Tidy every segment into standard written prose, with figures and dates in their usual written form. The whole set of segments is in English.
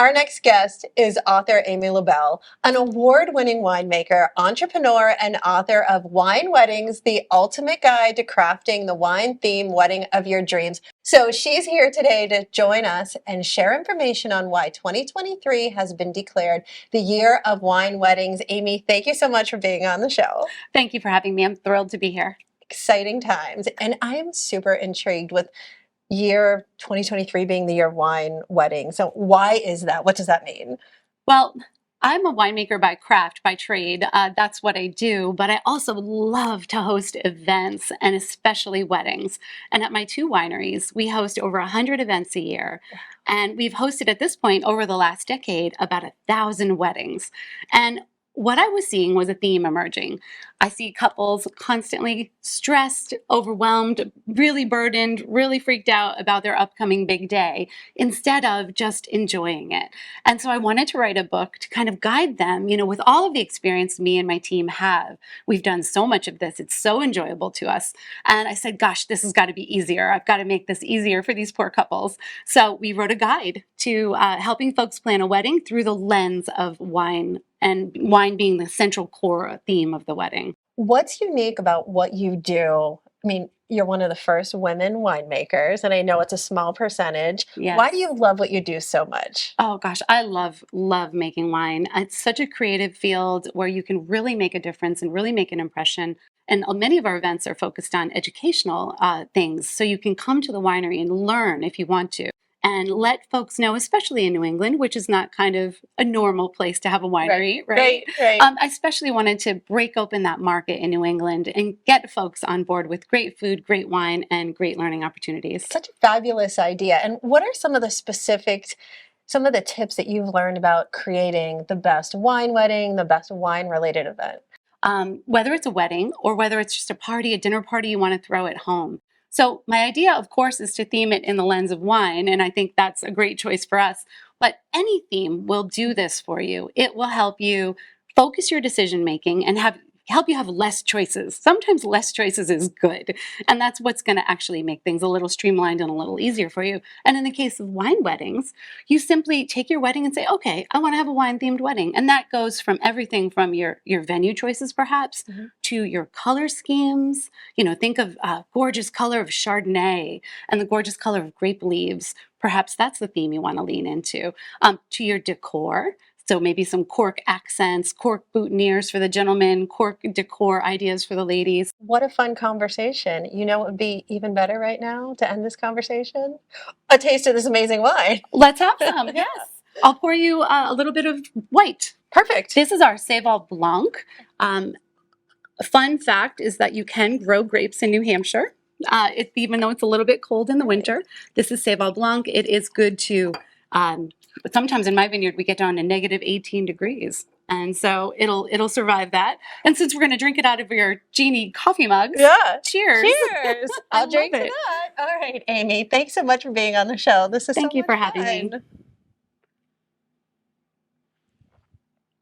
Our next guest is author Amy LaBelle, an award-winning winemaker, entrepreneur, and author of Wine Weddings, the ultimate guide to crafting the wine-themed wedding of your dreams. So she's here today to join us and share information on why 2023 has been declared the year of wine weddings. Amy, thank you so much for being on the show. Thank you for having me. I'm thrilled to be here. Exciting times. And I am super intrigued with year 2023 being the year of wine wedding. So why is that? What does that mean? Well, I'm a winemaker by craft, by trade. That's what I do. But I also love to host events and especially weddings. And at my two wineries, we host over 100 events a year. And we've hosted at this point over the last decade about 1,000 weddings. And what I was seeing was a theme emerging. I see couples constantly stressed, overwhelmed, really burdened, really freaked out about their upcoming big day instead of just enjoying it. And so I wanted to write a book to kind of guide them, with all of the experience me and my team have. We've done so much of this. It's so enjoyable to us. And I said, gosh, this has got to be easier. I've got to make this easier for these poor couples. So we wrote a guide to helping folks plan a wedding through the lens of wine, and wine being the central core theme of the wedding. What's unique about what you do? I mean, you're one of the first women winemakers, and I know it's a small percentage. Yes. Why do you love what you do so much? Oh gosh, I love making wine. It's such a creative field where you can really make a difference and really make an impression. And many of our events are focused on educational things. So you can come to the winery and learn if you want to. And let folks know, especially in New England, which is not kind of a normal place to have a winery, right? I especially wanted to break open that market in New England and get folks on board with great food, great wine, and great learning opportunities. Such a fabulous idea. And what are some of the tips that you've learned about creating the best wine wedding, the best wine-related event? Whether it's a wedding or whether it's just a party, a dinner party you want to throw at home. So my idea, of course, is to theme it in the lens of wine, and I think that's a great choice for us. But any theme will do this for you. It will help you focus your decision making and help you have less choices. Sometimes less choices is good, and that's what's going to actually make things a little streamlined and a little easier for you. And in the case of wine weddings, you simply take your wedding and say, okay, I want to have a wine-themed wedding. And that goes from everything from your venue choices, perhaps, to your color schemes. Think of gorgeous color of Chardonnay and the gorgeous color of grape leaves. Perhaps that's the theme you want to lean into. To your decor. So maybe some cork accents, cork boutonnieres for the gentlemen, cork decor ideas for the ladies. What a fun conversation. You know what would be even better right now to end this conversation? A taste of this amazing wine. Let's have some, yes. I'll pour you a little bit of white. Perfect. This is our Seyval Blanc. A fun fact is that you can grow grapes in New Hampshire, even though it's a little bit cold in the winter. This is Seyval Blanc. It is good to... sometimes in my vineyard, we get down to negative 18 degrees. And so it'll survive that. And since we're going to drink it out of your Jeanniey coffee mugs, cheers. Cheers. I'll drink to that. All right, Amy, thanks so much for being on the show. This is Thank you for having me.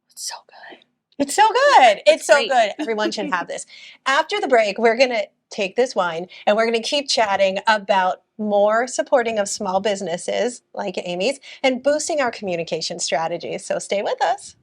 It's so good. It's so good. It's so good. Everyone should have this. After the break, we're going to take this wine and we're going to keep chatting about more supporting of small businesses like Amy's and boosting our communication strategies. So stay with us.